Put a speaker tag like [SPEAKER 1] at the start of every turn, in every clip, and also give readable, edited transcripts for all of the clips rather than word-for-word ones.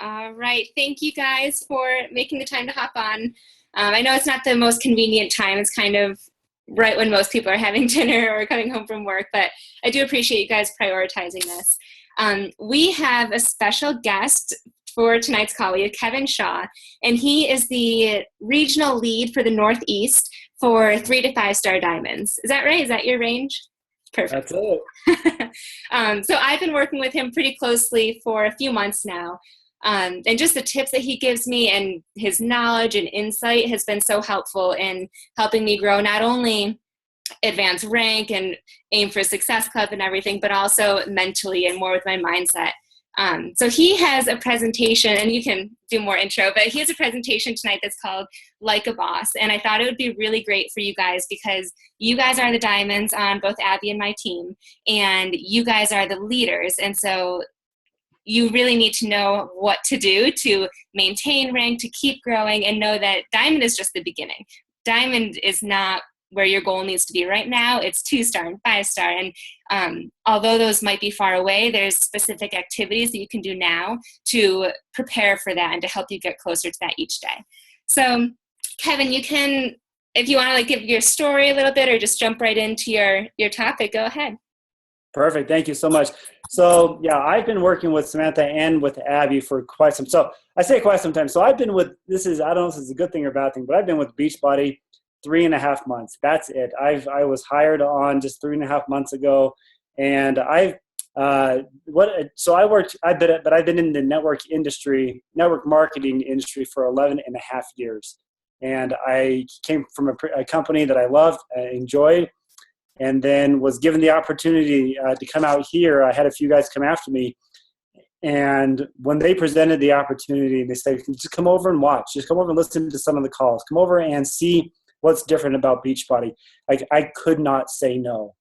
[SPEAKER 1] All right. Thank you guys for making the time to hop on. I know it's not the most convenient time. It's kind of right when most people are having dinner or coming home from work, but I do appreciate you guys prioritizing this. We have a special guest for tonight's call. We have Kevin Shaw, and he is the regional lead for the Northeast for 3 to 5 star diamonds. Is that right? Is that your range? Perfect.
[SPEAKER 2] That's it.
[SPEAKER 1] So I've been working with him pretty closely for a few months now. And just the tips that he gives me and his knowledge and insight has been so helpful in helping me grow not only advance rank and aim for Success Club and everything, but also mentally and more with my mindset. So he has a presentation, and you can do more intro, but he has a presentation tonight that's called Like a Boss. And I thought it would be really great for you guys because you guys are the diamonds on both Abby and my team, and you guys are the leaders. And so you really need to know what to do to maintain rank, to keep growing, and know that diamond is just the beginning. Diamond is not where your goal needs to be right now. It's 2-star and 5-star. And although those might be far away, there's specific activities that you can do now to prepare for that and to help you get closer to that each day. So Kevin, you can, if you want to give your story a little bit or just jump right into your topic, go ahead.
[SPEAKER 2] Perfect. Thank you so much. So yeah, I've been working with Samantha and with Abby for quite some, so I say quite some time. So I've been with, I don't know if this is a good thing or bad thing, but I've been with Beachbody 3.5 months. That's it. I was hired on just 3.5 months ago. And I've been in the network marketing industry for 11.5 years. And I came from a company that I loved, enjoyed, and then was given the opportunity to come out here. I had a few guys come after me. And when they presented the opportunity, they said, just come over and watch. Just come over and listen to some of the calls. Come over and see what's different about Beachbody. I could not say no.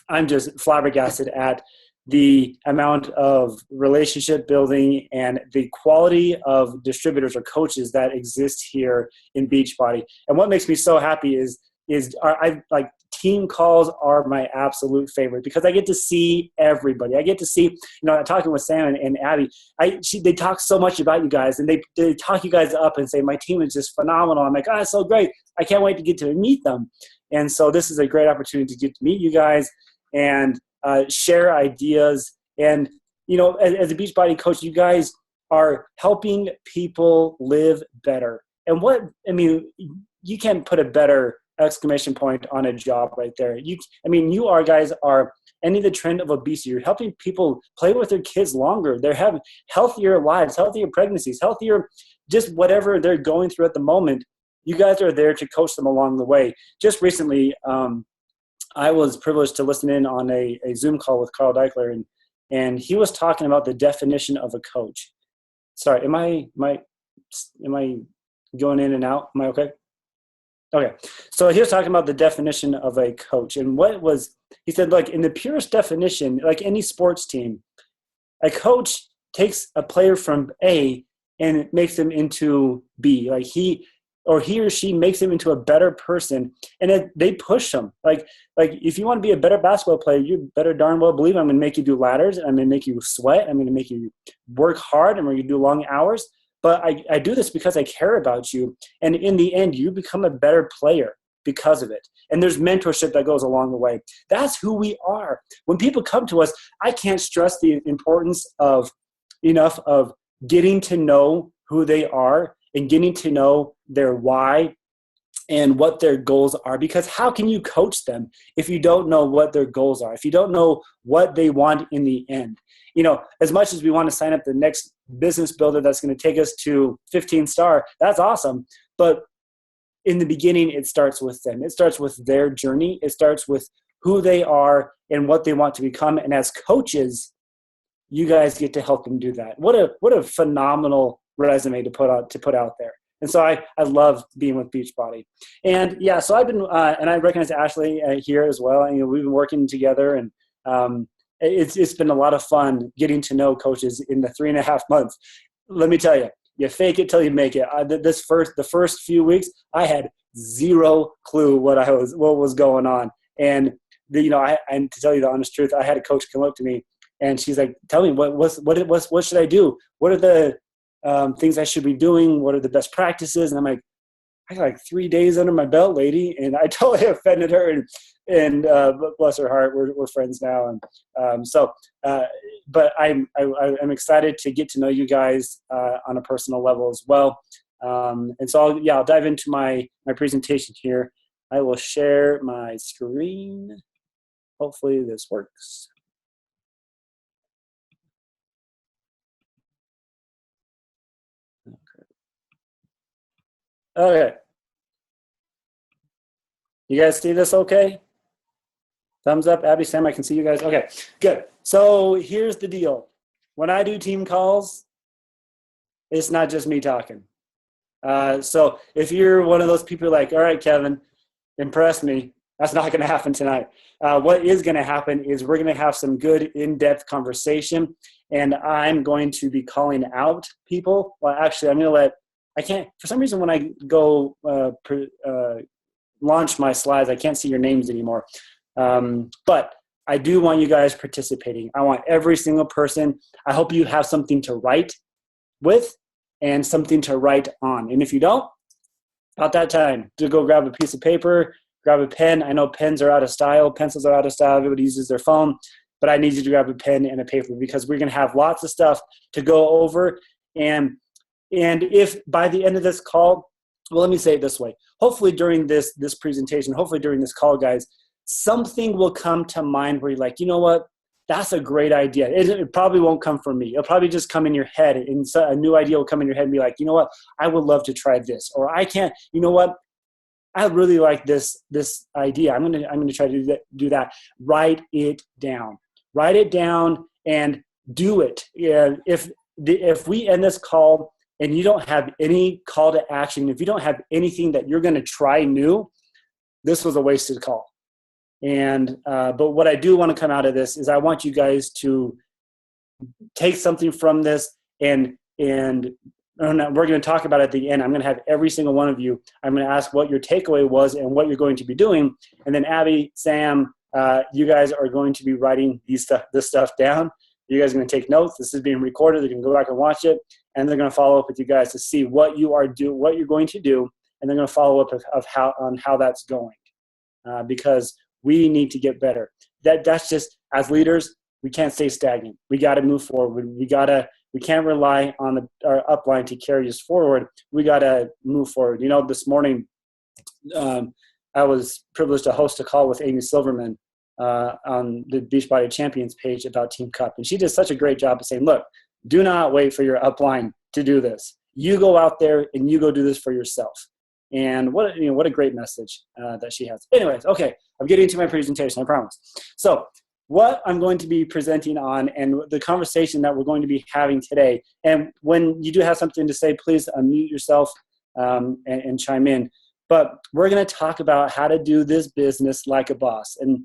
[SPEAKER 2] I'm just flabbergasted at the amount of relationship building and the quality of distributors or coaches that exist here in Beachbody. And what makes me so happy is team calls are my absolute favorite because I get to see everybody. I get to see, talking with Sam and Abby, they talk so much about you guys, and they talk you guys up and say, my team is just phenomenal. I'm like, oh, it's so great. I can't wait to get to meet them. And so this is a great opportunity to get to meet you guys and share ideas. And, as a Beachbody coach, you guys are helping people live better. And you can't put a better exclamation point on a job right there. You guys are ending the trend of obesity. You're helping people play with their kids longer. They're having healthier lives, healthier pregnancies, healthier, just whatever they're going through at the moment. You guys are there to coach them along the way. Just recently, I was privileged to listen in on a Zoom call with Carl Deichler, and he was talking about the definition of a coach. Sorry, am I going in and out? Am I okay? Okay, so he was talking about the definition of a coach, and he said, look, in the purest definition, like any sports team, a coach takes a player from A and makes them into B. Like he or she makes them into a better person, and they push them. Like if you want to be a better basketball player, you better darn well believe I'm going to make you do ladders, I'm going to make you sweat, I'm going to make you work hard, I'm going to do long hours. But I do this because I care about you. And in the end, you become a better player because of it. And there's mentorship that goes along the way. That's who we are. When people come to us, I can't stress the importance enough of getting to know who they are and getting to know their why and what their goals are. Because how can you coach them if you don't know what their goals are, if you don't know what they want in the end? As much as we want to sign up the next business builder that's going to take us to 15-star, that's awesome. But in the beginning, it starts with them. It starts with their journey. It starts with who they are and what they want to become. And as coaches, you guys get to help them do that. What a phenomenal resume to put out there. And so I love being with Beachbody. And yeah, so I've been, and I recognize Ashley here as well. And, we've been working together, and it's been a lot of fun getting to know coaches in the 3.5 months. Let me tell you, you fake it till you make it. The first few weeks, I had zero clue what was going on. And and to tell you the honest truth, I had a coach come up to me And she's like, tell me what should I do? What are the things I should be doing? What are the best practices? And I'm like, I got like 3 days under my belt, lady. And I totally offended her, and bless her heart, we're friends now. And but I'm excited to get to know you guys on a personal level as well. And so I'll dive into my presentation here. I will share my screen. Hopefully this works. Okay. You guys see this okay? Thumbs up, Abby, Sam, I can see you guys. Okay, good. So here's the deal. When I do team calls, it's not just me talking. So if you're one of those people like, all right, Kevin, impress me, that's not going to happen tonight. What is going to happen is we're going to have some good in-depth conversation, and I'm going to be calling out people. Well, actually, I'm going to I can't, for some reason when I go launch my slides, I can't see your names anymore. But I do want you guys participating. I want every single person. I hope you have something to write with and something to write on. And if you don't, about that time to go grab a piece of paper, grab a pen. I know pens are out of style. Pencils are out of style. Everybody uses their phone. But I need you to grab a pen and a paper because we're going to have lots of stuff to go over. And if by the end of this call, well, let me say it this way. Hopefully during this presentation, hopefully during this call, guys, something will come to mind where you're like, you know what? That's a great idea. It probably won't come from me. It'll probably just come in your head, and so a new idea will come in your head and be like, you know what? I would love to try this, or I can't. You know what? I really like this idea. I'm gonna try to do that. Write it down. Write it down and do it. Yeah. If we end this call and you don't have any call to action, if you don't have anything that you're going to try new, this was a wasted call. And but what I do want to come out of this is I want you guys to take something from this, and we're going to talk about it at the end. I'm going to have every single one of you. I'm going to ask what your takeaway was and what you're going to be doing, and then Abby, Sam, you guys are going to be writing this stuff down. You guys are going to take notes. This is being recorded. They're going to go back and watch it, and they're going to follow up with you guys to see what you're going to do, and they're going to follow up on how that's going, because we need to get better. That's just, as leaders, we can't stay stagnant. We got to move forward. We can't rely on our upline to carry us forward. We got to move forward. You know, this morning I was privileged to host a call with Amy Silverman on the Beachbody Champions page about Team Cup. And she did such a great job of saying, look, do not wait for your upline to do this. You go out there and you go do this for yourself. And what a great message that she has. Anyways, okay, I'm getting to my presentation, I promise. So what I'm going to be presenting on and the conversation that we're going to be having today, and when you do have something to say, please unmute yourself and chime in. But we're going to talk about how to do this business like a boss. And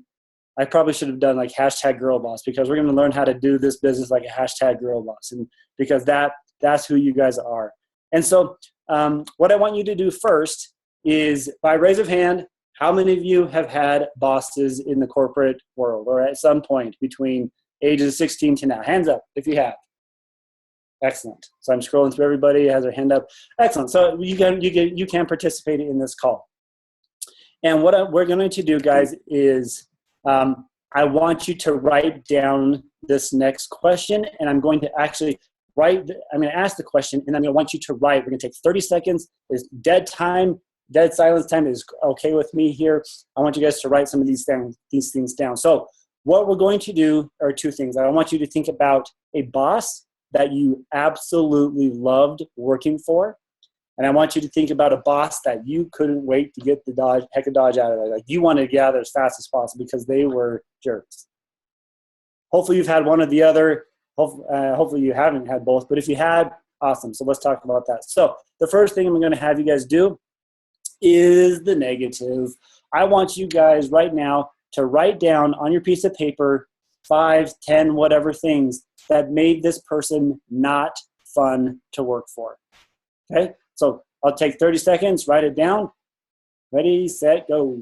[SPEAKER 2] I probably should have done like #girlboss, because we're going to learn how to do this business like a #girlboss, and because that's who you guys are. And so what I want you to do first is, by raise of hand, how many of you have had bosses in the corporate world or at some point between ages 16 to now? Hands up if you have. Excellent. So I'm scrolling through everybody has their hand up. Excellent. So you can participate in this call. And what we're going to do, guys, is I want you to write down this next question, and I'm going to actually I'm going to ask the question, and I'm going to want you to write. We're going to take 30 seconds. Is dead silence time is okay with me here. I want you guys to write some of these things down. So what we're going to do are two things. I want you to think about a boss that you absolutely loved working for, and I want you to think about a boss that you couldn't wait to get the heck of Dodge out of there. Like, you wanted to get out of there as fast as possible because they were jerks. Hopefully you've had one or the other. Hopefully you haven't had both, but if you had, awesome. So let's talk about that. So the first thing I'm going to have you guys do is the negative. I want you guys right now to write down on your piece of paper 5, 10, whatever things that made this person not fun to work for. Okay, so I'll take 30 seconds, write it down. Ready, set, go.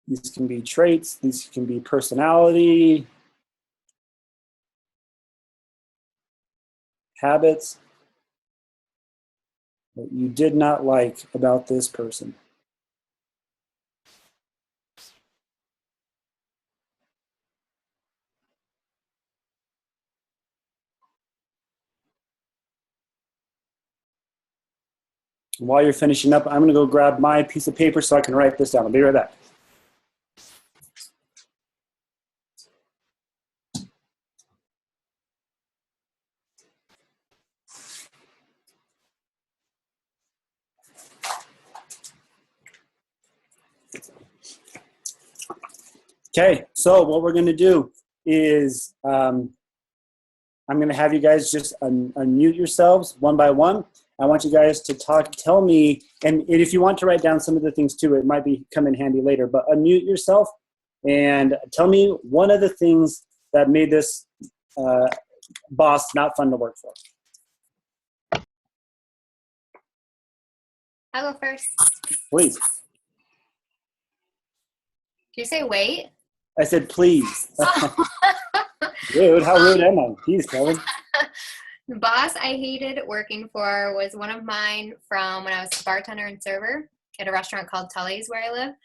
[SPEAKER 2] These can be traits. These can be personality, habits that you did not like about this person. While you're finishing up, I'm going to go grab my piece of paper so I can write this down. I'll be right back. Okay, so what we're going to do is I'm going to have you guys just unmute yourselves one by one. I want you guys to tell me, and if you want to write down some of the things too, it might come in handy later, but unmute yourself and tell me one of the things that made this boss not fun to work for.
[SPEAKER 1] I'll go first.
[SPEAKER 2] Please.
[SPEAKER 1] Did you say wait?
[SPEAKER 2] I said please. Rude, how rude am I? Jeez, Kevin.
[SPEAKER 1] The boss I hated working for was one of mine from when I was a bartender and server at a restaurant called Tully's where I live.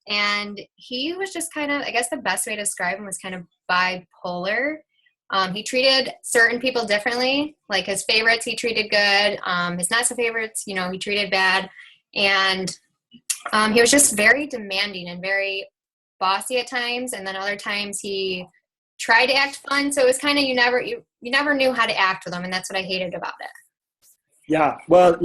[SPEAKER 1] And he was just kind of, I guess the best way to describe him was kind of bipolar. He treated certain people differently. Like his favorites, he treated good. His not so favorites, he treated bad. And he was just very demanding and very bossy at times. And then other times he tried to act fun. So it was kind of, you never knew how to act with him. And that's what I hated about it.
[SPEAKER 2] Yeah. Well,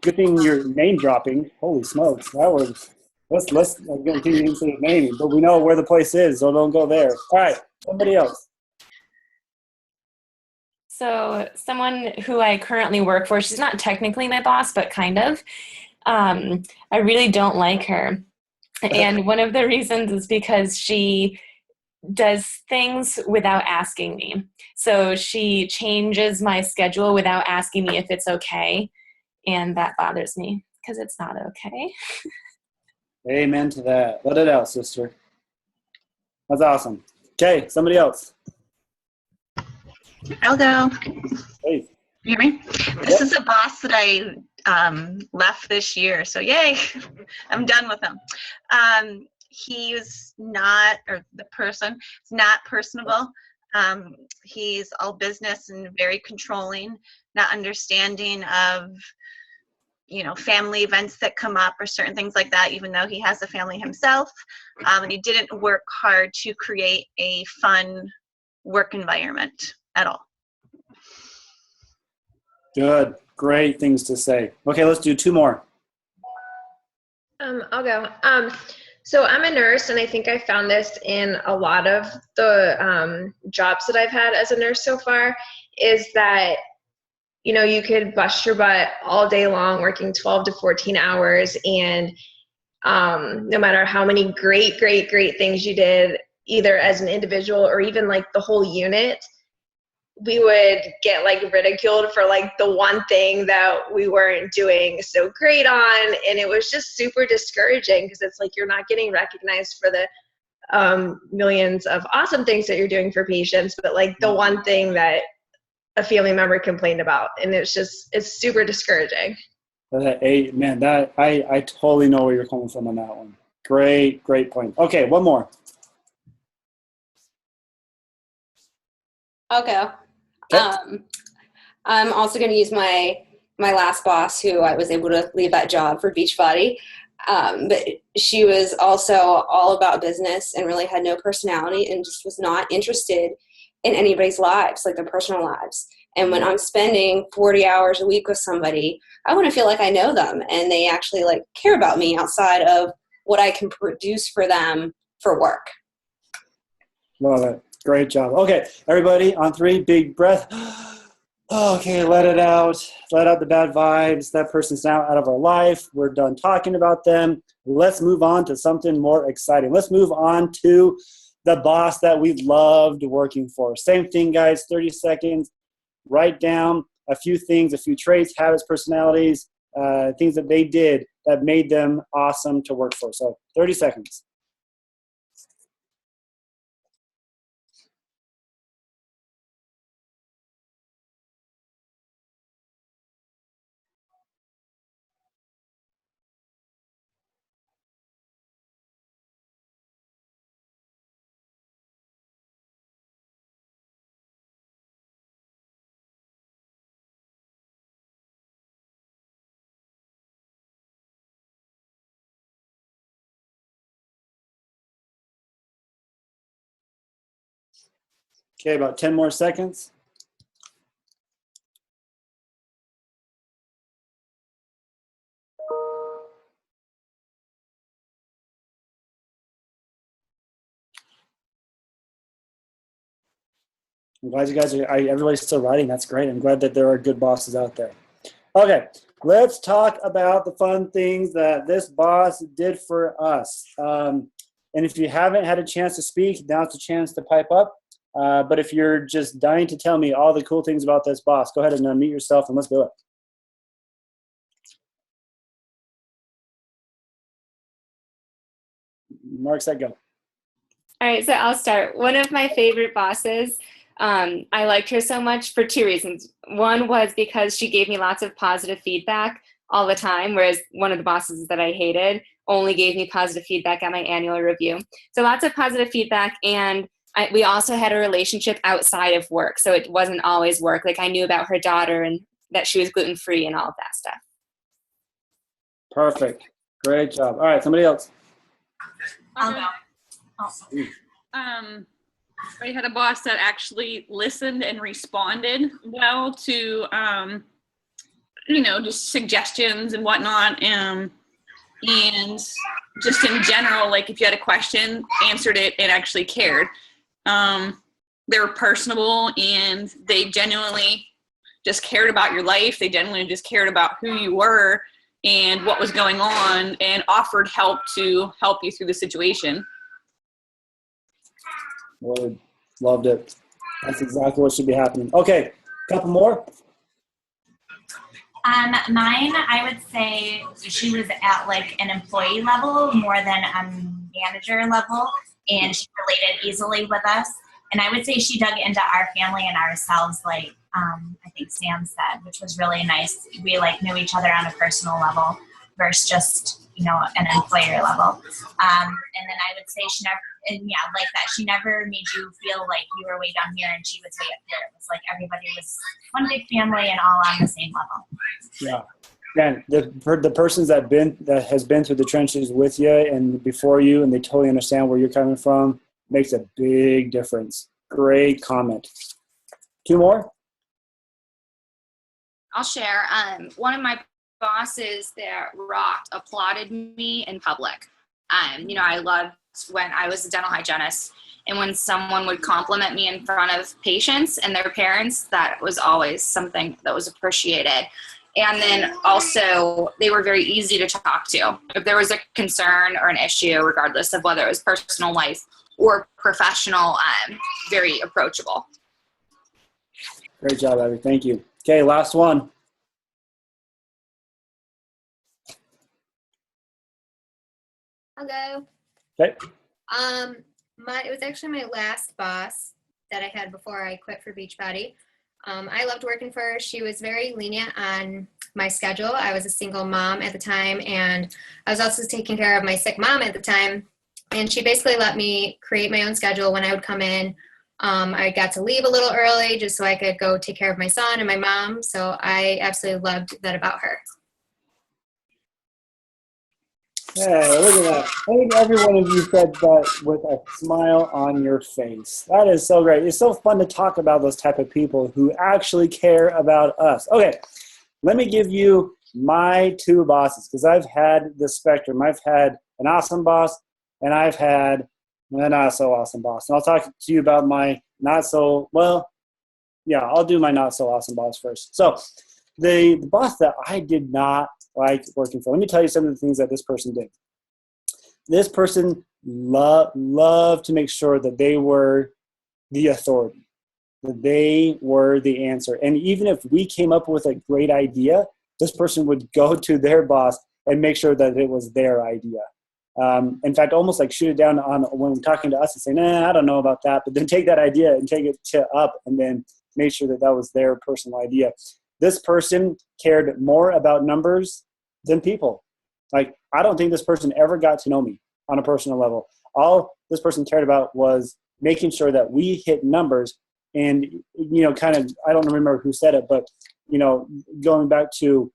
[SPEAKER 2] good thing you're name dropping. Holy smokes. That was, I'm going to continue to say his name, but we know where the place is, so don't go there. All right. Somebody else.
[SPEAKER 3] So someone who I currently work for, she's not technically my boss, but kind of. I really don't like her. And one of the reasons is because she does things without asking me. So she changes my schedule without asking me if it's okay. And that bothers me because it's not okay.
[SPEAKER 2] Amen to that. Let it out, sister. That's awesome. Okay, somebody else.
[SPEAKER 4] I'll go.
[SPEAKER 2] Hey.
[SPEAKER 4] You hear me? This is a boss that I left this year. So yay, I'm done with him. He's not, or the person is not personable. He's all business and very controlling, not understanding of, family events that come up or certain things like that, even though he has a family himself. And he didn't work hard to create a fun work environment at all.
[SPEAKER 2] Good. Great things to say. Okay, let's do two more.
[SPEAKER 5] I'll go. So I'm a nurse, and I think I found this in a lot of the jobs that I've had as a nurse so far, is that, you could bust your butt all day long working 12 to 14 hours, and no matter how many great things you did, either as an individual or even like the whole unit, we would get ridiculed for the one thing that we weren't doing so great on. And it was just super discouraging because it's you're not getting recognized for the millions of awesome things that you're doing for patients, but the one thing that a family member complained about. And it's super discouraging.
[SPEAKER 2] Man, that I totally know where you're coming from on that one. Great point. Okay, one more.
[SPEAKER 6] I'll go.
[SPEAKER 2] Okay.
[SPEAKER 6] I'm also going to use my last boss, who I was able to leave that job for Beachbody. But she was also all about business and really had no personality and just was not interested in anybody's lives, their personal lives. And when I'm spending 40 hours a week with somebody, I want to feel like I know them and they actually care about me outside of what I can produce for them for work.
[SPEAKER 2] Love it. Great job. Okay, everybody, on 3, big breath. Okay, let it out. Let out the bad vibes. That person's now out of our life. We're done talking about them. Let's move on to something more exciting. Let's move on to the boss that we loved working for. Same thing, guys, 30 seconds. Write down a few things, a few traits, habits, personalities, things that they did that made them awesome to work for. So 30 seconds. Okay, about 10 more seconds. I'm glad you guys are, everybody's still writing. That's great. I'm glad that there are good bosses out there. Okay, let's talk about the fun things that this boss did for us. And if you haven't had a chance to speak, now's the chance to pipe up. But if you're just dying to tell me all the cool things about this boss, go ahead and unmute yourself and let's do it. Mark, set, go.
[SPEAKER 1] All right, so I'll start. One of my favorite bosses, I liked her so much for two reasons. One was because she gave me lots of positive feedback all the time, whereas one of the bosses that I hated only gave me positive feedback at my annual review. So lots of positive feedback, and we also had a relationship outside of work, so it wasn't always work. Like I knew about her daughter and that she was gluten-free and all of that stuff.
[SPEAKER 2] Perfect. Great job. All right, somebody else.
[SPEAKER 7] I had a boss that actually listened and responded well to, just suggestions and whatnot. And just in general, like if you had a question, answered it and actually cared. They were personable and they genuinely just cared about your life. They genuinely just cared about who you were and what was going on and offered help to help you through the situation.
[SPEAKER 2] Word. Loved it. That's exactly what should be happening. Okay, couple more.
[SPEAKER 8] Mine, I would say she was at like an employee level more than a manager level, and she related easily with us. And I would say she dug into our family and ourselves, like I think Sam said, which was really nice. We like knew each other on a personal level versus just, an employer level. And then I would say she never, like that. She never made you feel like you were way down here and she was way up here. It was like everybody was one big family and all on the same level.
[SPEAKER 2] Yeah. Man, the persons that has been through the trenches with you and before you, and they totally understand where you're coming from, makes a big difference. Great comment. Two more.
[SPEAKER 9] I'll share. One of my bosses that rocked applauded me in public. I loved when I was a dental hygienist, and when someone would compliment me in front of patients and their parents, that was always something that was appreciated. And then also, they were very easy to talk to. If there was a concern or an issue, regardless of whether it was personal life or professional, very approachable.
[SPEAKER 2] Great job, Abby. Thank you. Okay, last one.
[SPEAKER 10] Hello.
[SPEAKER 2] Okay.
[SPEAKER 10] It was actually my last boss that I had before I quit for Beachbody. I loved working for her. She was very lenient on my schedule. I was a single mom at the time, and I was also taking care of my sick mom at the time. And she basically let me create my own schedule when I would come in. I got to leave a little early just so I could go take care of my son and my mom. So I absolutely loved that about her.
[SPEAKER 2] Hey, look at that. I think every one of you said that with a smile on your face. That is so great. It's so fun to talk about those type of people who actually care about us. Okay, let me give you my two bosses, because I've had the spectrum. I've had an awesome boss, and I've had a not so awesome boss. And I'll talk to you about my not so, I'll do my not so awesome boss first. So the boss that I did not like working for, let me tell you some of the things that this person did. This person loved to make sure that they were the authority, that they were the answer. And even if we came up with a great idea, this person would go to their boss and make sure that it was their idea. In fact, almost like shoot it down on when talking to us and say, nah, I don't know about that, but then take that idea and take it up and then make sure that that was their personal idea. This person cared more about numbers than people. Like, I don't think this person ever got to know me on a personal level. All this person cared about was making sure that we hit numbers. And, kind of, I don't remember who said it, but, going back to,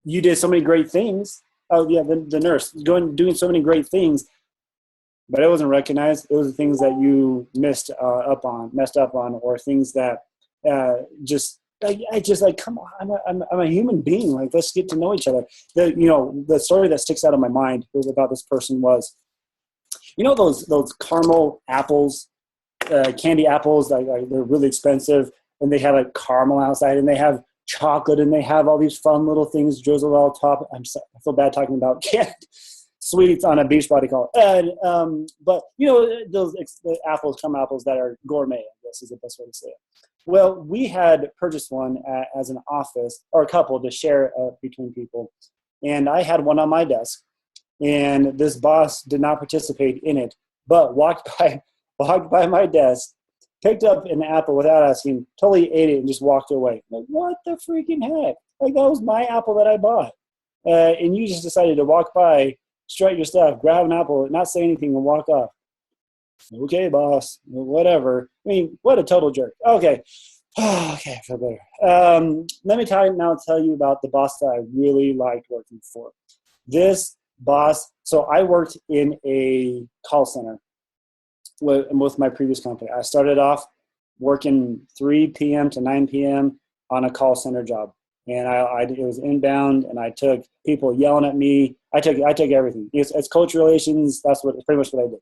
[SPEAKER 2] you did so many great things. Oh yeah, the nurse doing so many great things. but it wasn't recognized. It was the things that you messed up on, or things that I just like, come on, I'm a human being. Like, let's get to know each other. The story that sticks out of my mind was about this person was, those caramel apples, candy apples, like they're really expensive, and they have like caramel outside, and they have chocolate, and they have all these fun little things drizzled on top. I feel bad talking about sweets on a Beachbody call. But those the apples, caramel apples that are gourmet, I guess is the best way to say it. Well, we had purchased one as an office, or a couple, to share between people, and I had one on my desk, and this boss did not participate in it, but walked by my desk, picked up an apple without asking, totally ate it, and just walked away. Like, what the freaking heck? Like, that was my apple that I bought. And you just decided to walk by, strut your stuff, grab an apple, not say anything, and walk off. Okay, boss, whatever. I mean, what a total jerk. Okay. Okay, I feel better. Let me tell you about the boss that I really liked working for. This boss, so I worked in a call center with my previous company. I started off working 3 p.m. to 9 p.m. on a call center job. And it was inbound, and I took people yelling at me. I took everything. It's coach relations. That's pretty much what I did.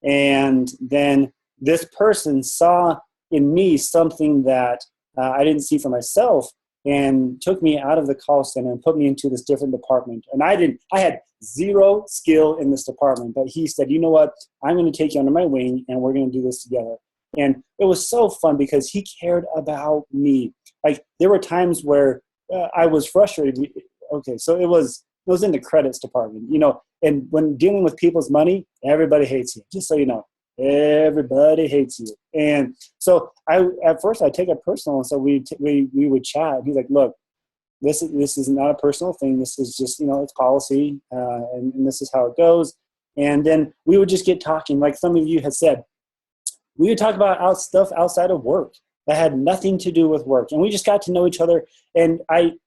[SPEAKER 2] And then this person saw in me something that I didn't see for myself, and took me out of the call center and put me into this different department. And I had zero skill in this department, but he said, you know what, I'm going to take you under my wing, and we're going to do this together. And it was so fun because he cared about me. Like, there were times where I was frustrated. Okay, so it was in the credits department, and when dealing with people's money, everybody hates you, just so you know. Everybody hates you. And so at first I take it personal, and so we would chat. He's like, look, this is not a personal thing. This is just, it's policy, and this is how it goes. And then we would just get talking, like some of you had said. We would talk about stuff outside of work that had nothing to do with work. And we just got to know each other. And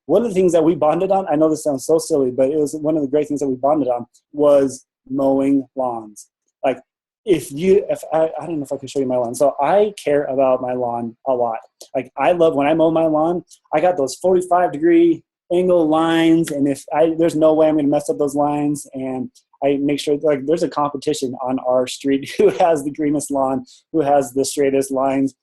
[SPEAKER 2] one of the things that we bonded on, I know this sounds so silly, but it was one of the great things that we bonded on, was mowing lawns. Like, I don't know if I can show you my lawn. So I care about my lawn a lot. Like, I love when I mow my lawn, I got those 45-degree angle lines. And there's no way I'm going to mess up those lines. And I make sure, like, there's a competition on our street who has the greenest lawn, who has the straightest lines.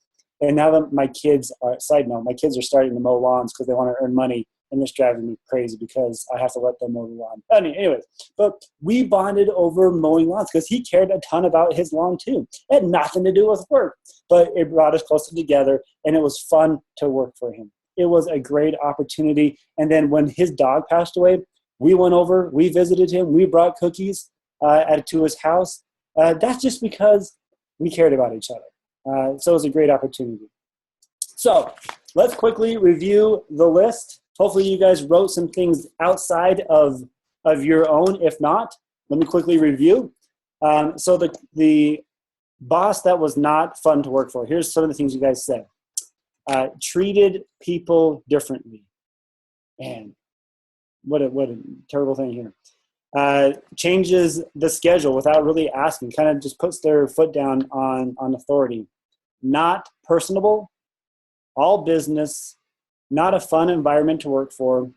[SPEAKER 2] And now that my kids are starting to mow lawns because they want to earn money, and it's driving me crazy because I have to let them mow the lawn. Anyways, but we bonded over mowing lawns because he cared a ton about his lawn too. It had nothing to do with work, but it brought us closer together, and it was fun to work for him. It was a great opportunity. And then when his dog passed away, we went over, we visited him, we brought cookies to his house. That's just because we cared about each other. So it was a great opportunity. So let's quickly review the list. Hopefully you guys wrote some things outside of your own. If not, let me quickly review. So the boss that was not fun to work for, here's some of the things you guys said. Treated people differently. Man, what a terrible thing here. Changes the schedule without really asking, kind of just puts their foot down on authority. Not personable, all business, not a fun environment to work for,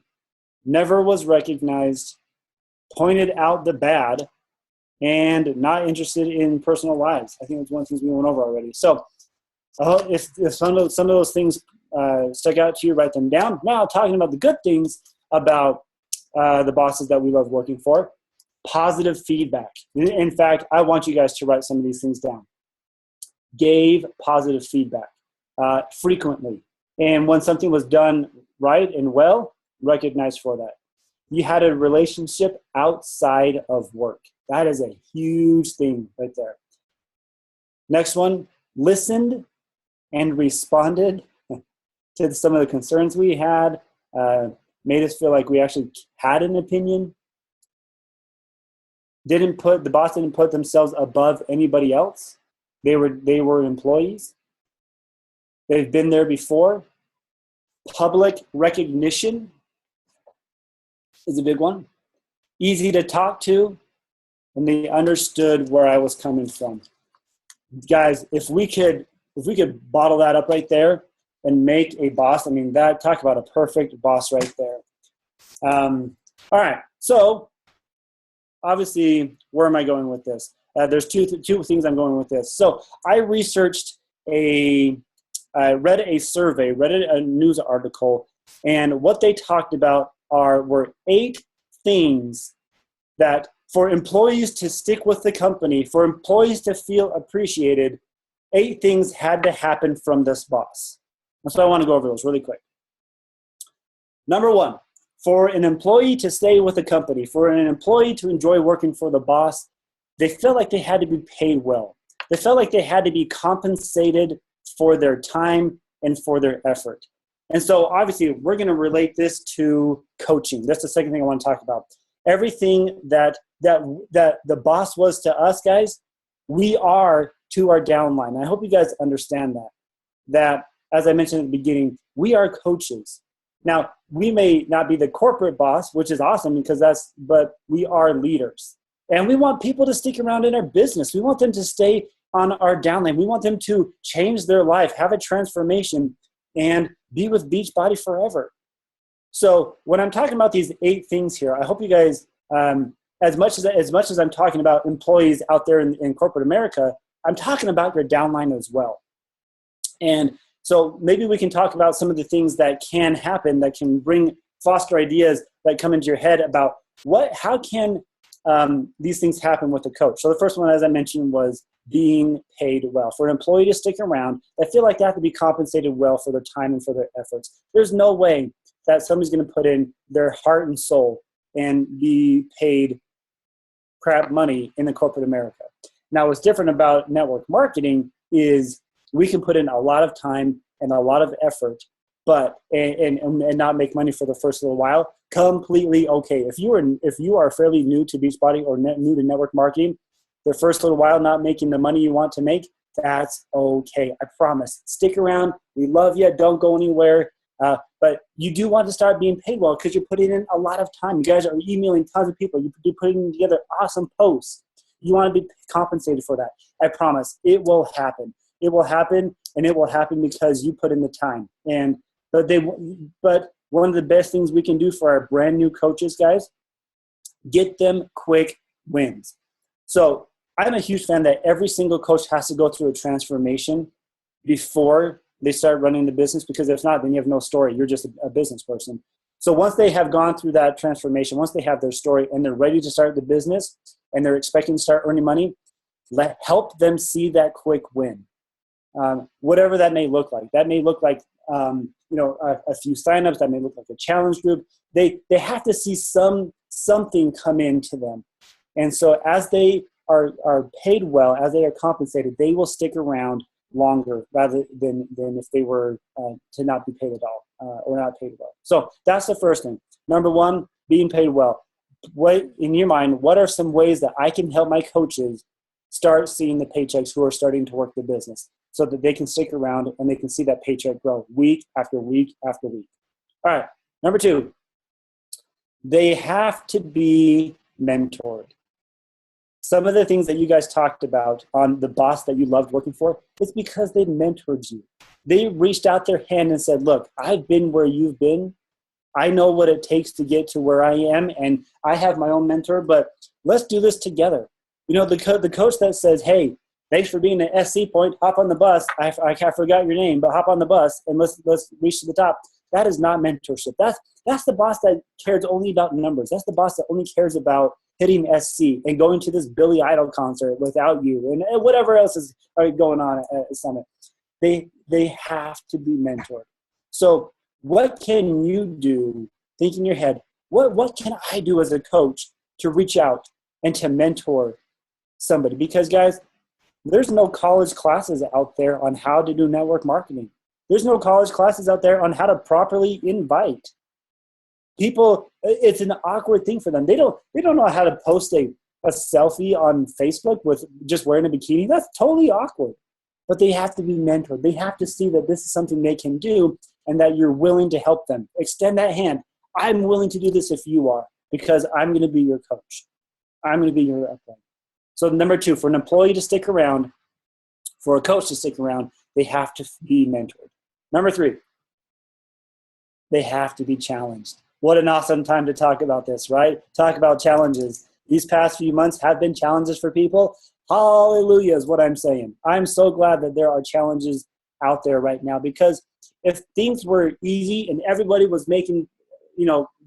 [SPEAKER 2] never was recognized, pointed out the bad, and not interested in personal lives. I think that's one of the things we went over already. So if some of those things stuck out to you, write them down. Now, talking about the good things about the bosses that we love working for, positive feedback. In fact, I want you guys to write some of these things down. Gave positive feedback frequently. And when something was done right and well, recognized for that. You had a relationship outside of work. That is a huge thing right there. Next one, listened and responded to some of the concerns we had, made us feel like we actually had an opinion. The boss didn't put themselves above anybody else. They were employees. They've been there before. Public recognition is a big one. Easy to talk to. and they understood where I was coming from. Guys, if we could bottle that up right there and make a boss, I mean, that, talk about a perfect boss right there. All right, so obviously, where am I going with this? There's two things I'm going with this. So I researched read a survey, read a news article, and what they talked about were 8 things that for employees to stick with the company, for employees to feel appreciated, 8 things had to happen from this boss. And so I want to go over those really quick. Number 1, for an employee to stay with the company, for an employee to enjoy working for the boss, they felt like they had to be paid well. They felt like they had to be compensated for their time and for their effort. And so obviously we're going to relate this to coaching. That's the second thing I want to talk about. Everything that the boss was to us, guys, we are to our downline. I hope you guys understand that as I mentioned at the beginning, we are coaches. Now, we may not be the corporate boss, which is awesome but we are leaders. And we want people to stick around in our business. We want them to stay on our downline. We want them to change their life, have a transformation, and be with Beachbody forever. So when I'm talking about these 8 things here, I hope you guys, as much as I'm talking about employees out there in corporate America, I'm talking about your downline as well. And so maybe we can talk about some of the things that can happen, that can foster ideas that come into your head about how can these things happen with a coach. So the first one, as I mentioned, was being paid well. For an employee to stick around, I feel like they have to be compensated well for their time and for their efforts. There's no way that somebody's going to put in their heart and soul and be paid crap money in the corporate America. Now, what's different about network marketing is we can put in a lot of time and a lot of effort, but and not make money for the first little while. Completely okay. If you are fairly new to Beachbody or new to network marketing, the first little while not making the money you want to make, that's okay. I promise. Stick around. We love you. Don't go anywhere. But you do want to start being paid well because you're putting in a lot of time. You guys are emailing tons of people. You're putting together awesome posts. You want to be compensated for that. I promise. It will happen. It will happen, and it will happen because you put in the time. But one of the best things we can do for our brand new coaches, guys, get them quick wins. So I'm a huge fan that every single coach has to go through a transformation before they start running the business, because if not, then you have no story. You're just a business person. So once they have gone through that transformation, once they have their story and they're ready to start the business and they're expecting to start earning money, help them see that quick win. Whatever that may look like. That may look like a few signups. That may look like a challenge group. They have to see something come into them. And so as they are paid well, as they are compensated, they will stick around longer rather than if they were to not be paid at all or not paid well. So that's the first thing. Number 1, being paid well. What, in your mind, what are some ways that I can help my coaches start seeing the paychecks who are starting to work the business so that they can stick around and they can see that paycheck grow week after week after week? All right. Number 2, they have to be mentored. Some of the things that you guys talked about on the boss that you loved working for, it's because they mentored you. They reached out their hand and said, look, I've been where you've been. I know what it takes to get to where I am, and I have my own mentor, but let's do this together. The coach that says, hey, thanks for being an SC point, hop on the bus. I forgot your name, but hop on the bus and let's reach to the top. That is not mentorship. That's the boss that cares only about numbers. That's the boss that only cares about hitting SC and going to this Billy Idol concert without you and whatever else is going on at Summit. They have to be mentored. So what can you do? Think in your head, what can I do as a coach to reach out and to mentor somebody? Because guys, there's no college classes out there on how to do network marketing. There's no college classes out there on how to properly invite people. It's an awkward thing for them. They don't know how to post a selfie on Facebook with just wearing a bikini. That's totally awkward. But they have to be mentored. They have to see that this is something they can do and that you're willing to help them. Extend that hand. I'm willing to do this if you are, because I'm going to be your coach. I'm going to be your upline. So number 2, for an employee to stick around, for a coach to stick around, they have to be mentored. Number 3, they have to be challenged. What an awesome time to talk about this, right? Talk about challenges. These past few months have been challenges for people. Hallelujah is what I'm saying. I'm so glad that there are challenges out there right now, because if things were easy and everybody was making,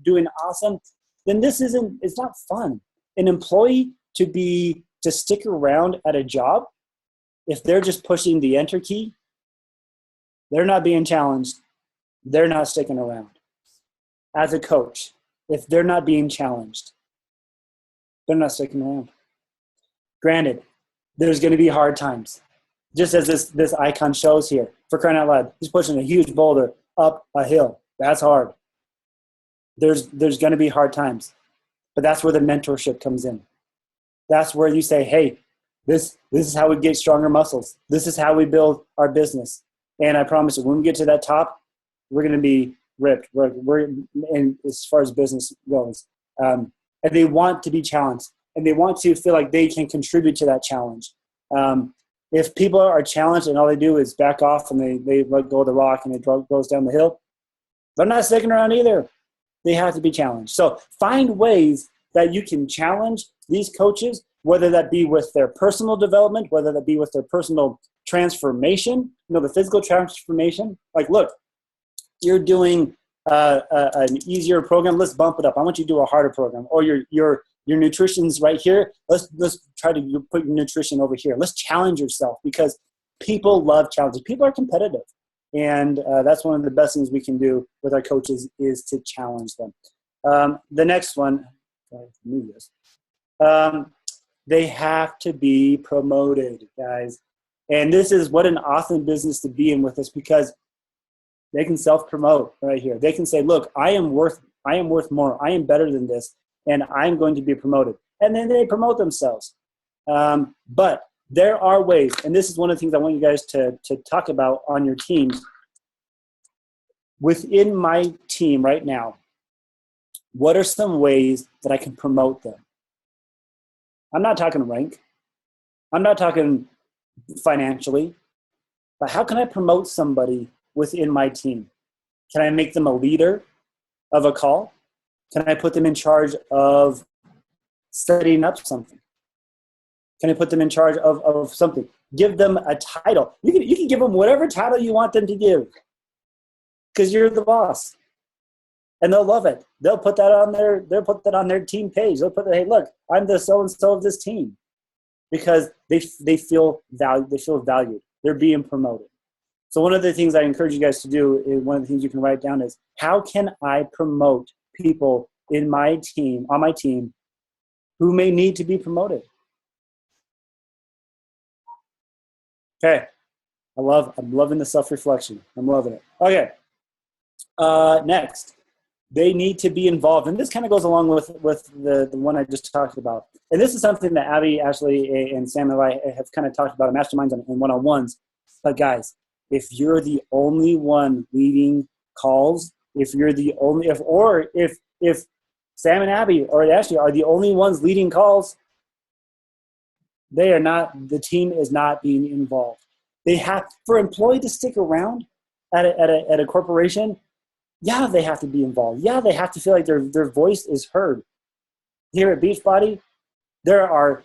[SPEAKER 2] doing awesome, then it's not fun. An employee to stick around at a job, if they're just pushing the enter key, they're not being challenged. They're not sticking around. As a coach, if they're not being challenged, they're not sticking around. Granted, there's going to be hard times. Just as this icon shows here, for crying out loud, he's pushing a huge boulder up a hill. That's hard. There's going to be hard times. But that's where the mentorship comes in. That's where you say, hey, this is how we get stronger muscles. This is how we build our business. And I promise you, when we get to that top, we're going to be ripped. We're in, as far as business goes. And they want to be challenged. And they want to feel like they can contribute to that challenge. If people are challenged and all they do is back off and they let go of the rock and it goes down the hill, they're not sticking around either. They have to be challenged. So find ways that you can challenge these coaches, whether that be with their personal development, whether that be with their personal transformation, the physical transformation. Like, look, you're doing an easier program. Let's bump it up. I want you to do a harder program. Or your nutrition's right here. Let's try to put your nutrition over here. Let's challenge yourself, because people love challenges. People are competitive. And that's one of the best things we can do with our coaches is to challenge them. The next one, they have to be promoted, guys. And this is what an awesome business to be in with us, because they can self-promote right here. They can say, look, I am worth more. I am better than this, and I'm going to be promoted. And then they promote themselves. But there are ways, and this is one of the things I want you guys to talk about on your teams. Within my team right now, what are some ways that I can promote them? I'm not talking rank. I'm not talking financially. But how can I promote somebody within my team? Can I make them a leader of a call? Can I put them in charge of setting up something? Can I put them in charge of something? Give them a title. You can give them whatever title you want them to give, because you're the boss. And they'll love it. They'll put that on their team page. They'll put, hey, look, I'm the so-and-so of this team, because they feel valued. They feel valued. They're being promoted. So one of the things I encourage you guys to do, is one of the things you can write down, is how can I promote people on my team who may need to be promoted? Okay. I'm loving the self-reflection. I'm loving it. Okay. Next, they need to be involved. And this kind of goes along with the one I just talked about. And this is something that Abby, Ashley, and Sam and I have kind of talked about in masterminds and one-on-ones. But guys, if you're the only one leading calls, if Sam and Abby or Ashley are the only ones leading calls, the team is not being involved. For an employee to stick around at a corporation, yeah, they have to be involved. Yeah, they have to feel like their voice is heard. Here at Beachbody, there are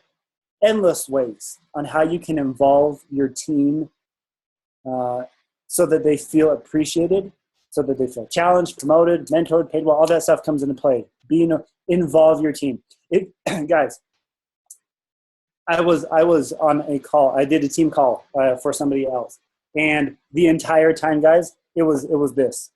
[SPEAKER 2] endless ways on how you can involve your team so that they feel appreciated, so that they feel challenged, promoted, mentored, paid well. All that stuff comes into play. Involve your team. Guys, I was on a call. I did a team call for somebody else, and the entire time, guys, it was this.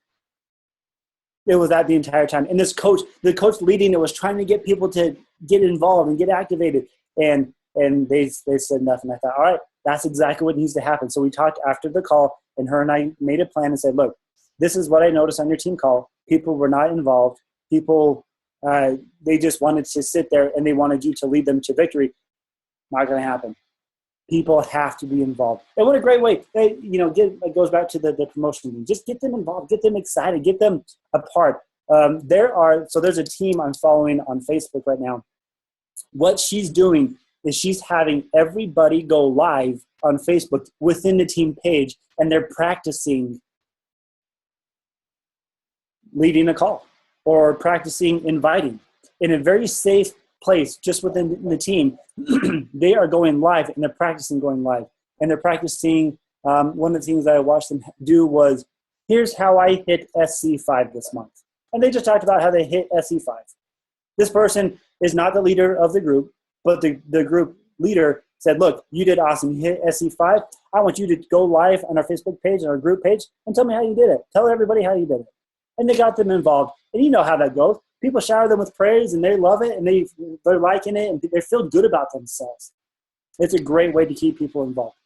[SPEAKER 2] It was that the entire time. And the coach leading it was trying to get people to get involved and get activated. And they said nothing. I thought, all right, that's exactly what needs to happen. So we talked after the call, and her and I made a plan and said, look, this is what I noticed on your team call. People were not involved. People, they just wanted to sit there and they wanted you to lead them to victory. Not going to happen. People have to be involved. And what a great way, it goes back to the promotion. Just get them involved, get them excited, get them a part. There's a team I'm following on Facebook right now. What she's doing is she's having everybody go live on Facebook within the team page, and they're practicing leading a call or practicing inviting in a very safe place just within the team. They are going live, and they're practicing going live, and they're practicing. One of the things that I watched them do was, here's how I hit SC5 this month. And they just talked about how they hit SC5. This person is not the leader of the group, but the group leader said, look, you did awesome. You hit SC5. I want you to go live on our Facebook page and our group page and tell me how you did it. Tell everybody how you did it. And they got them involved. And you know how that goes. People shower them with praise, and they love it, and they're liking it, and they feel good about themselves. It's a great way to keep people involved.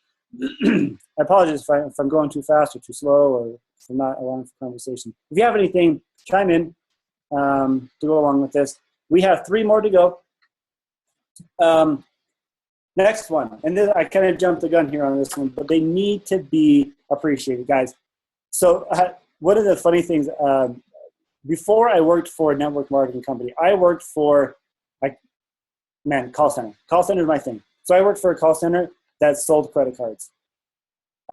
[SPEAKER 2] I apologize if I'm going too fast or too slow, or if I'm not allowing for conversation. If you have anything, chime in to go along with this. We have 3 more to go. Next one, and then I kind of jumped the gun here on this one, but they need to be appreciated, guys. So one of the funny things, before I worked for a network marketing company, I worked for, call center. Call center is my thing. So I worked for a call center that sold credit cards.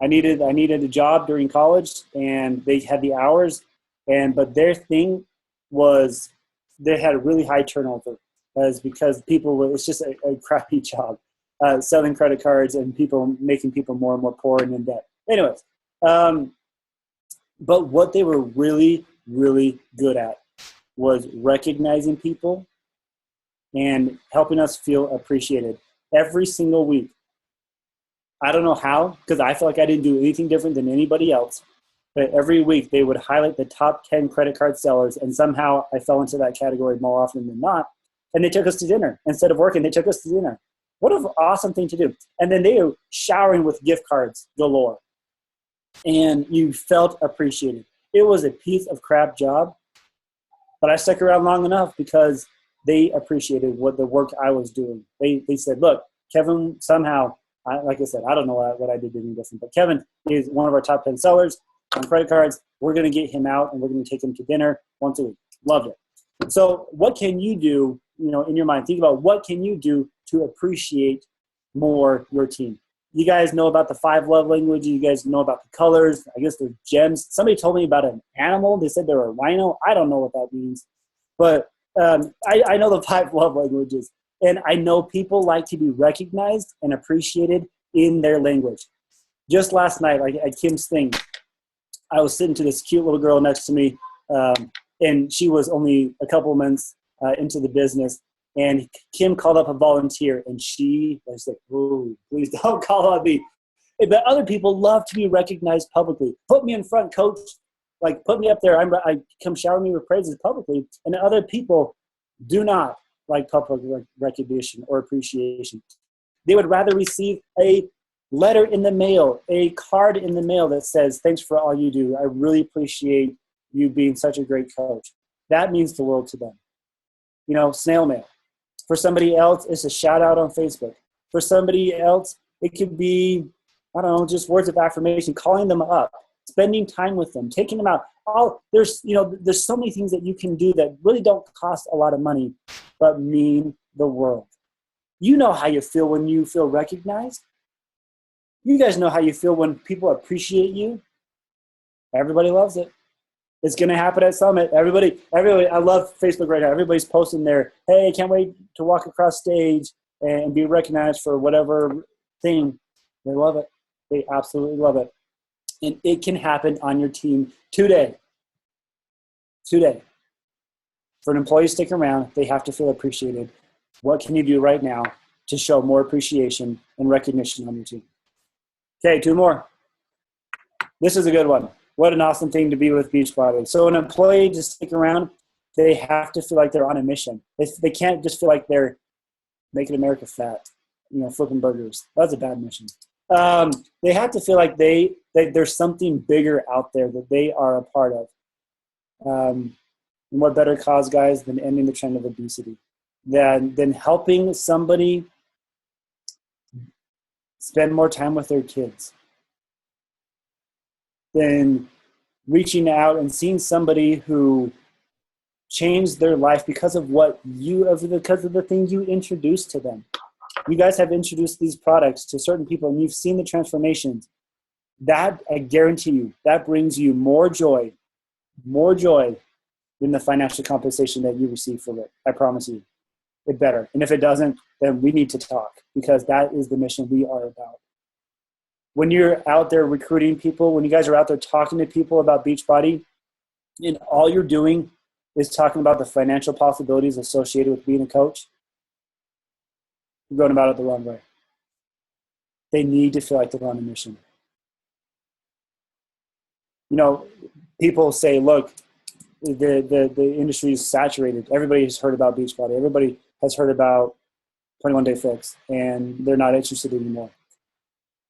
[SPEAKER 2] I needed a job during college, and they had the hours, but their thing was they had a really high turnover, because it's just a crappy job, selling credit cards and making people more and more poor and in debt. Anyways, but what they were really, really good at was recognizing people and helping us feel appreciated every single week. I don't know how, because I feel like I didn't do anything different than anybody else. But every week they would highlight the top 10 credit card sellers, and somehow I fell into that category more often than not. And they took us to dinner. Instead of working, they took us to dinner. What an awesome thing to do. And then they were showering with gift cards galore. And you felt appreciated. It was a piece of crap job, but I stuck around long enough because they appreciated the work I was doing. They said, look, Kevin, somehow, like I said, I don't know what I did any different, but Kevin is one of our top 10 sellers on credit cards. We're going to get him out, and we're going to take him to dinner once a week. Loved it. So what can you do, in your mind? Think about what can you do to appreciate more your team. You guys know about the 5 love languages. You guys know about the colors. I guess they're gems. Somebody told me about an animal. They said they're a rhino. I don't know what that means. But I know the 5 love languages. And I know people like to be recognized and appreciated in their language. Just last night, at Kim's thing, I was sitting to this cute little girl next to me, and she was only a couple months into the business. And Kim called up a volunteer, and I was like, "Oh, please don't call on me." But other people love to be recognized publicly. Put me in front, coach. Like, put me up there. I come shower me with praises publicly. And other people do not like public recognition or appreciation. They would rather receive a letter in the mail, a card in the mail that says, "Thanks for all you do. I really appreciate you being such a great coach." That means the world to them. Snail mail. For somebody else, it's a shout out on Facebook. For somebody else, it could be, I don't know, just words of affirmation, calling them up, spending time with them, taking them out. There's so many things that you can do that really don't cost a lot of money, but mean the world. You know how you feel when you feel recognized. You guys know how you feel when people appreciate you. Everybody loves it. It's going to happen at Summit. Everybody, I love Facebook right now. Everybody's posting there, "Hey, can't wait to walk across stage and be recognized for whatever thing." They love it. They absolutely love it. And it can happen on your team today. Today. For an employee to stick around, they have to feel appreciated. What can you do right now to show more appreciation and recognition on your team? Okay, 2 more. This is a good one. What an awesome thing to be with Beachbody. So an employee to stick around, they have to feel like they're on a mission. They can't just feel like they're making America fat, flipping burgers. That's a bad mission. They have to feel like there's something bigger out there that they are a part of. And what better cause, guys, than ending the trend of obesity? Than helping somebody spend more time with their kids. Than reaching out and seeing somebody who changed their life because of the thing you introduced to them. you guys have introduced these products to certain people and you've seen the transformations, that I guarantee you, that brings you more joy than the financial compensation that you receive for it. I promise you, it better. And if it doesn't, then we need to talk, because that is the mission we are about. When you're out there recruiting people, when you guys are out there talking to people about Beachbody, and all you're doing is talking about the financial possibilities associated with being a coach, you're going about it the wrong way. They need to feel like they're on a mission. You know, people say, look, the industry is saturated. Everybody has heard about Beachbody. Everybody has heard about 21 Day Fix, and they're not interested anymore.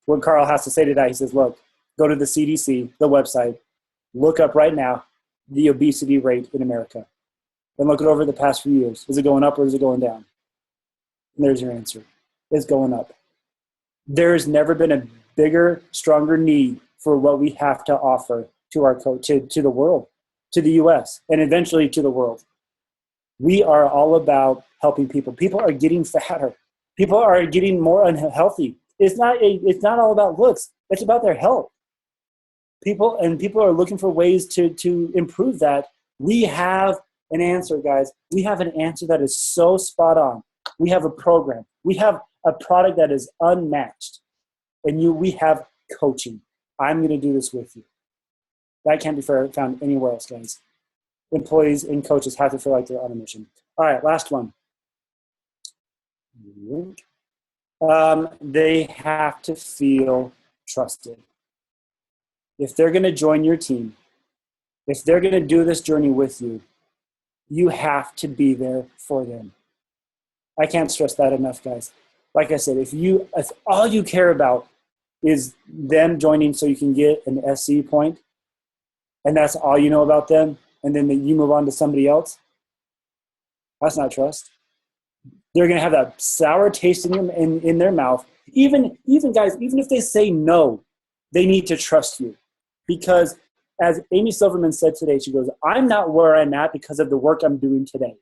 [SPEAKER 2] What Carl has to say to that, he says, look, go to the CDC, the website, look up right now the obesity rate in America, and look at over the past few years. Is it going up or is it going down? And there's your answer. It's going up. There's never been a bigger, stronger need for what we have to offer to our coach, to the world, to the U.S., and eventually to the world. We are all about helping people. People are getting fatter. People are getting more unhealthy. It's not all about looks. It's about their health. People are looking for ways to improve that. We have an answer, guys. We have an answer that is so spot on. We have a program. We have a product that is unmatched. And we have coaching. I'm going to do this with you. That can't be found anywhere else, guys. Employees and coaches have to feel like they're on a mission. All right, last one. They have to feel trusted. If they're going to join your team, if they're going to do this journey with you, you have to be there for them. I can't stress that enough, guys. Like I said, if all you care about is them joining so you can get an SC point, and that's all you know about them, and then you move on to somebody else, that's not trust. They're going to have that sour taste in their mouth. Even guys, even if they say no, they need to trust you. Because as Amy Silverman said today, she goes, I'm not where I'm at because of the work I'm doing today.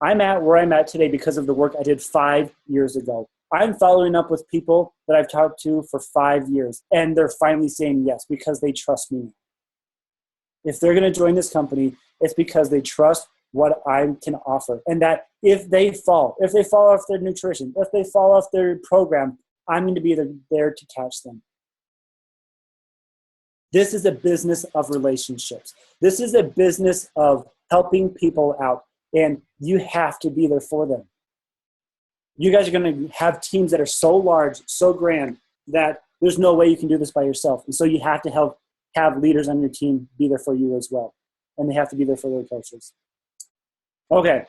[SPEAKER 2] I'm at where I'm at today because of the work I did 5 years ago. I'm following up with people that I've talked to for 5 years, and they're finally saying yes because they trust me. If they're going to join this company, it's because they trust what I can offer. And that if they fall off their nutrition, if they fall off their program, I'm going to be there to catch them. This is a business of relationships. This is a business of helping people out, and you have to be there for them. You guys are going to have teams that are so large, so grand, that there's no way you can do this by yourself. And so you have to have leaders on your team be there for you as well. And they have to be there for their coaches. Okay.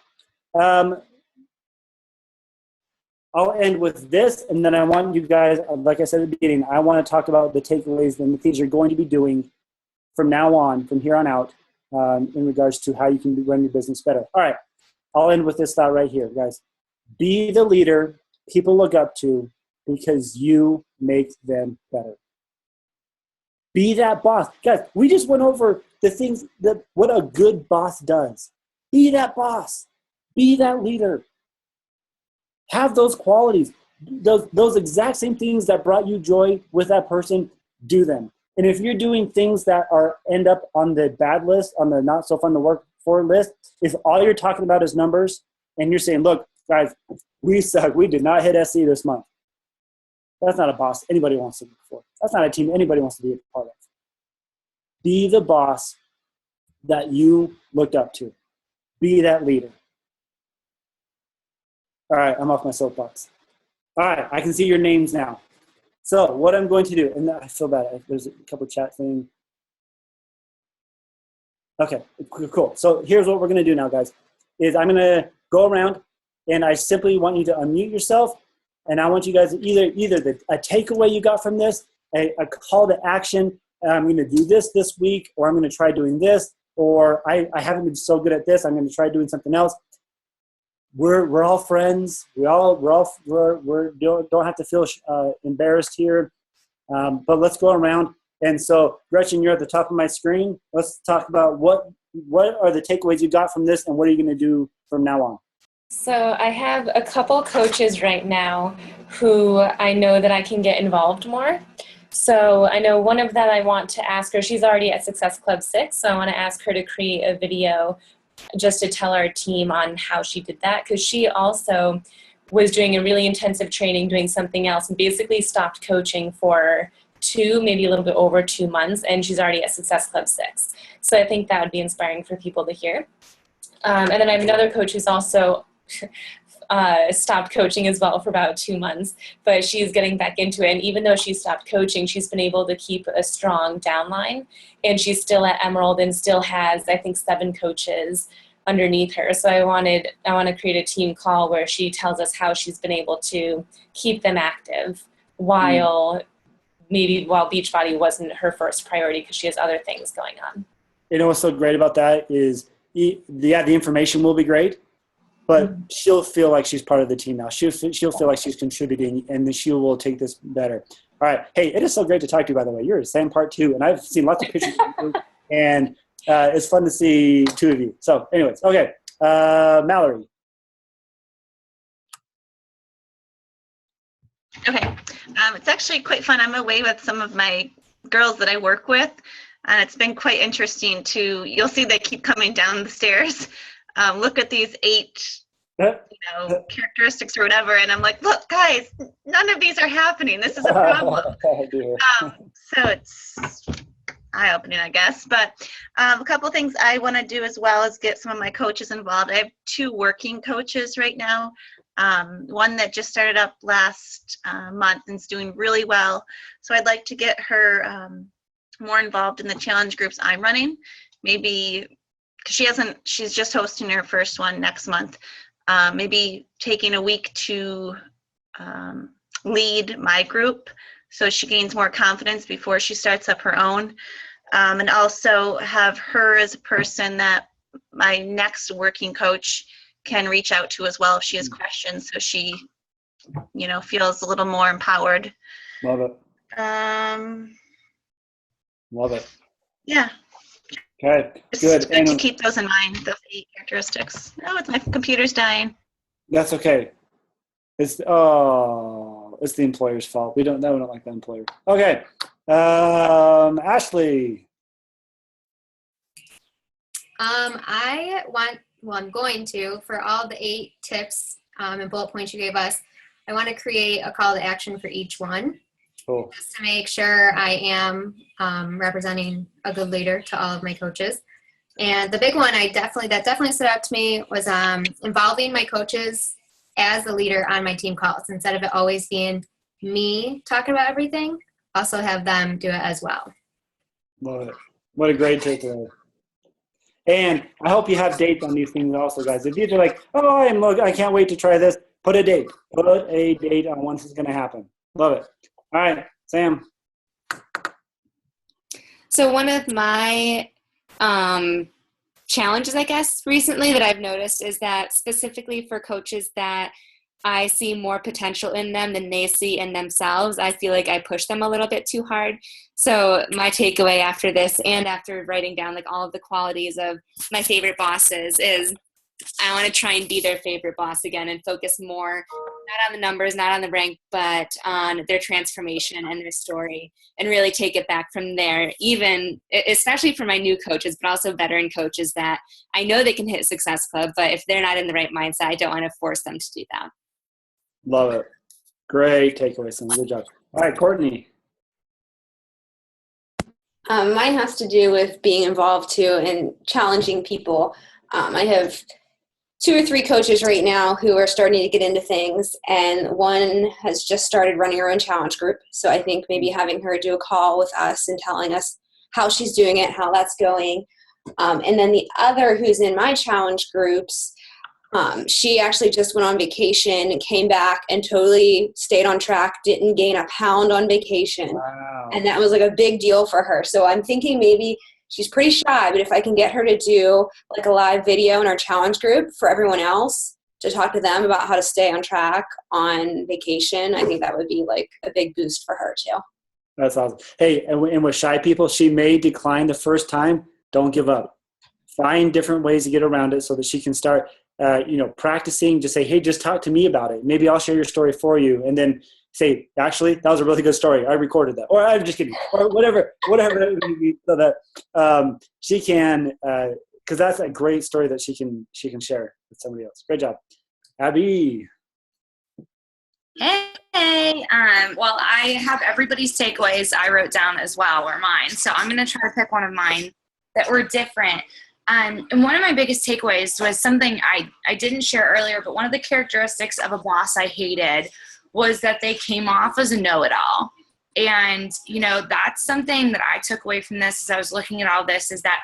[SPEAKER 2] I'll end with this, and then I want you guys, like I said at the beginning, I want to talk about the takeaways and the things you're going to be doing from now on, from here on out, in regards to how you can run your business better. All right. I'll end with this thought right here, guys. Be the leader people look up to because you make them better. Be that boss. Guys, we just went over the things that what a good boss does. Be that boss. Be that leader. Have those qualities. Those exact same things that brought you joy with that person, do them. And if you're doing things that end up on the bad list, on the not so fun to work for list, if all you're talking about is numbers and you're saying, look, guys, we suck. We did not hit SC this month. That's not a boss anybody wants to work for. That's not a team anybody wants to be a part of. Be the boss that you looked up to. Be that leader. All right, I'm off my soapbox. All right, I can see your names now. So what I'm going to do, and I feel bad. There's a couple chat things. Okay, cool. So here's what we're going to do now, guys, is I'm going to go around, and I simply want you to unmute yourself, and I want you guys either a takeaway you got from this, a call to action. I'm going to do this week, or I'm going to try doing this, or I haven't been so good at this. I'm going to try doing something else. We're all friends. We don't have to feel embarrassed here. But let's go around. And so, Gretchen, you're at the top of my screen. Let's talk about what are the takeaways you got from this, and what are you going to do from now on?
[SPEAKER 3] So I have a couple coaches right now who I know that I can get involved more. So I know one of them I want to ask her, she's already at Success Club 6, so I want to ask her to create a video just to tell our team on how she did that, because she also was doing a really intensive training doing something else and basically stopped coaching for maybe a little bit over 2 months, and she's already at Success Club 6. So I think that would be inspiring for people to hear. And then I have another coach who's also stopped coaching as well for about 2 months, but she's getting back into it. And even though she stopped coaching, she's been able to keep a strong downline, and she's still at Emerald and still has, I think, 7 coaches underneath her. So I want to create a team call where she tells us how she's been able to keep them active while Beachbody wasn't her first priority because she has other things going on.
[SPEAKER 2] You know what's so great about that is, the information will be great, but she'll feel like she's part of the team now. She'll feel like she's contributing, and then she will take this better. All right. Hey, it is so great to talk to you, by the way. You're Sam part 2, and I've seen lots of pictures of you, and it's fun to see 2 of you. So anyways, okay. Mallory.
[SPEAKER 4] Okay. It's actually quite fun. I'm away with some of my girls that I work with, and it's been quite interesting you'll see they keep coming down the stairs. Look at these 8, characteristics or whatever, and I'm like, look, guys, none of these are happening. This is a problem. So it's eye-opening, I guess. But a couple things I want to do as well is get some of my coaches involved. I have 2 working coaches right now. One that just started up last month and is doing really well. So I'd like to get her more involved in the challenge groups I'm running. Maybe because she's just hosting her first one next month. Maybe taking a week to lead my group so she gains more confidence before she starts up her own. And also have her as a person that my next working coach can reach out to as well if she has questions, so she, feels a little more empowered.
[SPEAKER 2] Love it. Love it.
[SPEAKER 4] Yeah.
[SPEAKER 2] Okay,
[SPEAKER 4] It's
[SPEAKER 2] good.
[SPEAKER 4] good to keep those in mind, those 8 characteristics. Oh, my computer's dying.
[SPEAKER 2] That's okay. It's the employer's fault. We don't like the employer. Okay. Ashley.
[SPEAKER 10] I'm going to, for all the 8 tips and bullet points you gave us, I want to create a call to action for each one.
[SPEAKER 2] Cool.
[SPEAKER 10] Just to make sure I am representing a good leader to all of my coaches. And the big one that definitely stood out to me was involving my coaches as the leader on my team calls. Instead of it always being me talking about everything, also have them do it as well.
[SPEAKER 2] Love it. What a great takeaway. And I hope you have dates on these things also, guys. If you're like, I can't wait to try this, put a date. Put a date on when this is going to happen. Love it. All right, Sam.
[SPEAKER 1] So one of my challenges, I guess, recently that I've noticed is that specifically for coaches that I see more potential in them than they see in themselves, I feel like I push them a little bit too hard. So my takeaway after this and after writing down like all of the qualities of my favorite bosses is I want to try and be their favorite boss again and focus more, not on the numbers, not on the rank, but on their transformation and their story, and really take it back from there, even especially for my new coaches, but also veteran coaches that I know they can hit Success Club, but if they're not in the right mindset, I don't want to force them to do that.
[SPEAKER 2] Love it. Great takeaway, Sam. Good job. All right, Courtney.
[SPEAKER 6] Mine has to do with being involved too and challenging people. I have 2 or 3 coaches right now who are starting to get into things, and one has just started running her own challenge group. So I think maybe having her do a call with us and telling us how she's doing it, how that's going. And then the other who's in my challenge groups, she actually just went on vacation and came back and totally stayed on track, didn't gain a pound on vacation.
[SPEAKER 2] Wow.
[SPEAKER 6] And that was like a big deal for her. So I'm thinking maybe she's pretty shy, but if I can get her to do like a live video in our challenge group for everyone else to talk to them about how to stay on track on vacation, I think that would be like a big boost for her too.
[SPEAKER 2] That's awesome. Hey, and with shy people, she may decline the first time. Don't give up. Find different ways to get around it so that she can start practicing, just say, hey, just talk to me about it. Maybe I'll share your story for you. And then say, actually, that was a really good story. I recorded that. Or I'm just kidding. Or whatever. So that she can, because that's a great story that she can share with somebody else. Great job. Abby.
[SPEAKER 9] Hey, well, I have everybody's takeaways I wrote down as well, or mine. So I'm going to try to pick one of mine that were different. And one of my biggest takeaways was something I didn't share earlier, but one of the characteristics of a boss I hated was that they came off as a know-it-all. And, that's something that I took away from this as I was looking at all this, is that,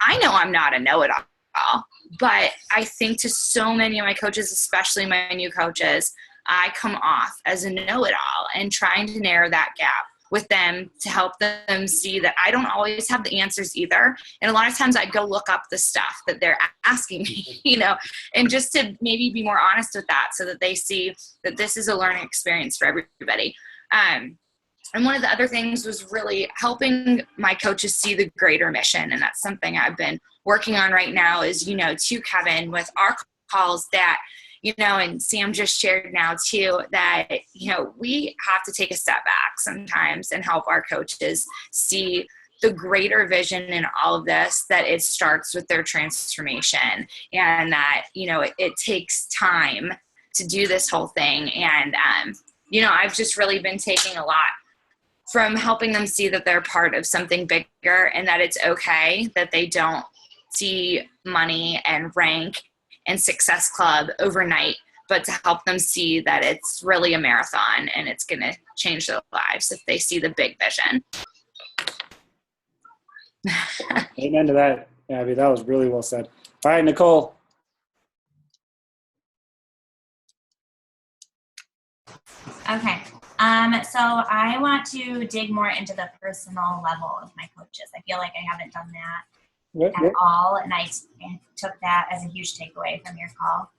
[SPEAKER 9] I know I'm not a know-it-all, but I think to so many of my coaches, especially my new coaches, I come off as a know-it-all, and trying to narrow that gap with them to help them see that I don't always have the answers either. And a lot of times I go look up the stuff that they're asking me, and just to maybe be more honest with that so that they see that this is a learning experience for everybody. And one of the other things was really helping my coaches see the greater mission. And that's something I've been working on right now is, to Kevin with our calls that, and Sam just shared now too, that, we have to take a step back sometimes and help our coaches see the greater vision in all of this, that it starts with their transformation, and that, it takes time to do this whole thing. And, I've just really been taking a lot from helping them see that they're part of something bigger, and that it's okay that they don't see money and rank and Success Club overnight, but to help them see that it's really a marathon and it's going to change their lives if they see the big vision.
[SPEAKER 2] Amen to that, Abby. That was really well said. All right, Nicole.
[SPEAKER 8] Okay. So I want to dig more into the personal level of my coaches. I feel like I haven't done that at all, and I took that as a huge takeaway from your call,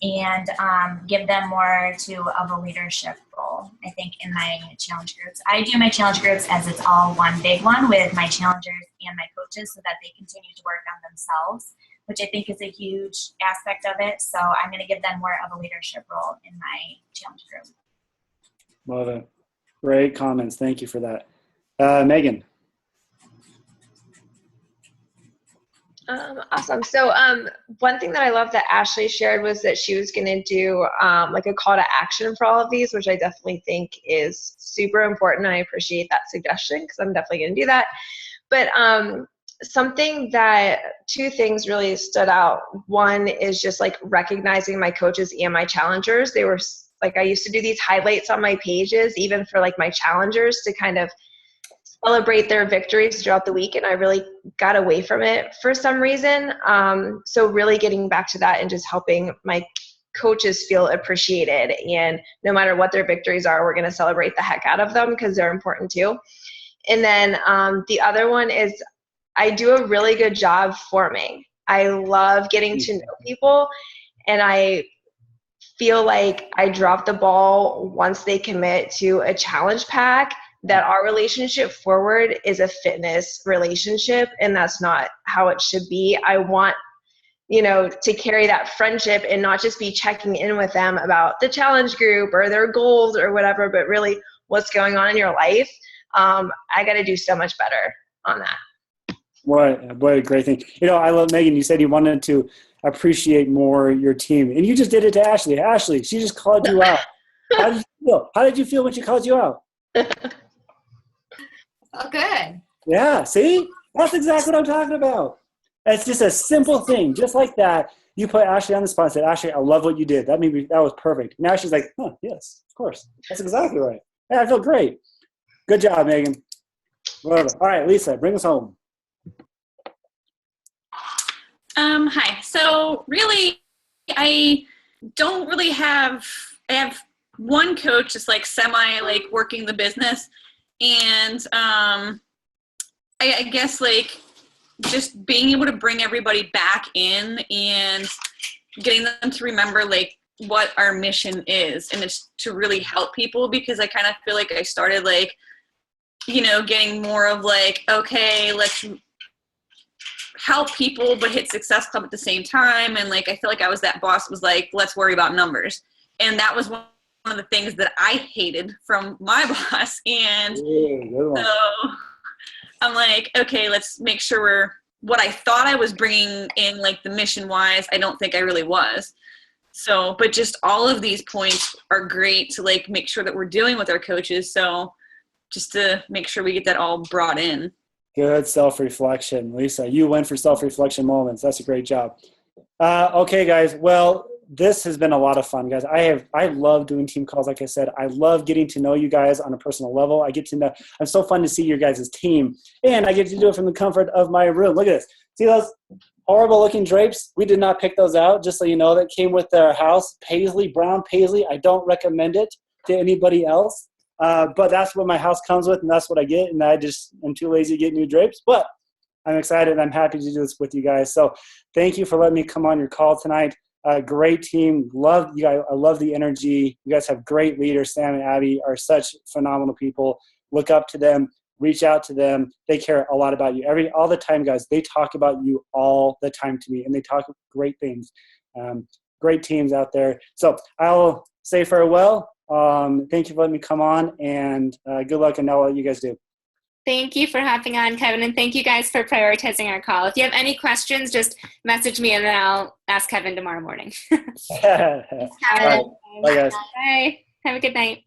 [SPEAKER 8] and give them more of a leadership role. I think in my challenge groups, I do my challenge groups as it's all one big one with my challengers and my coaches, so that they continue to work on themselves, which I think is a huge aspect of it. So I'm going to give them more of a leadership role in my challenge group.
[SPEAKER 2] Love it. Great comments. Thank you for that. Megan.
[SPEAKER 5] Awesome. So one thing that I love that Ashley shared was that she was going to do like a call to action for all of these, which I definitely think is super important. I appreciate that suggestion because I'm definitely going to do that. But two things really stood out. One is just like recognizing my coaches and my challengers. They were like, I used to do these highlights on my pages, even for like my challengers, to kind of celebrate their victories throughout the week, and I really got away from it for some reason. So really getting back to that and just helping my coaches feel appreciated, and no matter what their victories are, we're going to celebrate the heck out of them because they're important too. And then the other one is I do a really good job forming. I love getting to know people, and I feel like I drop the ball once they commit to a challenge pack, that our relationship forward is a fitness relationship, and that's not how it should be. I want, to carry that friendship and not just be checking in with them about the challenge group or their goals or whatever, but really what's going on in your life. I got to do so much better on that.
[SPEAKER 2] What a great thing. I love, Megan, you said you wanted to appreciate more your team, and you just did it to Ashley. Ashley, she just called you out. How did you feel? How did you feel when she called you out?
[SPEAKER 10] Oh, good.
[SPEAKER 2] Yeah, see? That's exactly what I'm talking about. It's just a simple thing. Just like that, you put Ashley on the spot and said, Ashley, I love what you did. That was perfect. Now she's like, oh, yes, of course. That's exactly right. Yeah, I feel great. Good job, Megan. Love it. All right, Lisa, bring us home.
[SPEAKER 7] Hi. So really, I have one coach that's like semi like working the business, and I guess like just being able to bring everybody back in and getting them to remember like what our mission is, and it's to really help people, because I kind of feel like I started like, getting more of like, okay, let's help people but hit Success Club at the same time. And like I feel like I was that boss was like, let's worry about numbers. And that was one of the things that I hated from my boss. And so I'm like, okay, let's make sure what I thought I was bringing in, like the mission wise, I don't think I really was. So, but just all of these points are great to like make sure that we're dealing with our coaches. So just to make sure we get that all brought in.
[SPEAKER 2] Good self-reflection. Lisa, you went for self-reflection moments. That's a great job. Okay, guys. Well, this has been a lot of fun, guys. I love doing team calls. Like I said, I love getting to know you guys on a personal level. I get to know, it's so fun to see your guys' team, and I get to do it from the comfort of my room. Look at this. See those horrible looking drapes? We did not pick those out, just so you know. That came with our house. Paisley, brown paisley. I don't recommend it to anybody else. But that's what my house comes with, and that's what I get. And I just am too lazy to get new drapes. But I'm excited, and I'm happy to do this with you guys. So thank you for letting me come on your call tonight. Great team. Love you guys. I love the energy. You guys have great leaders. Sam and Abby are such phenomenal people. Look up to them. Reach out to them. They care a lot about you. All the time, guys. They talk about you all the time to me, and they talk great things. Great teams out there. So I'll say farewell. Thank you for letting me come on, and good luck, and know what you guys do.
[SPEAKER 1] Thank you for hopping on, Kevin, and thank you guys for prioritizing our call. If you have any questions, just message me, and then I'll ask Kevin tomorrow morning.
[SPEAKER 2] Bye, guys.
[SPEAKER 1] Bye. Have a good night.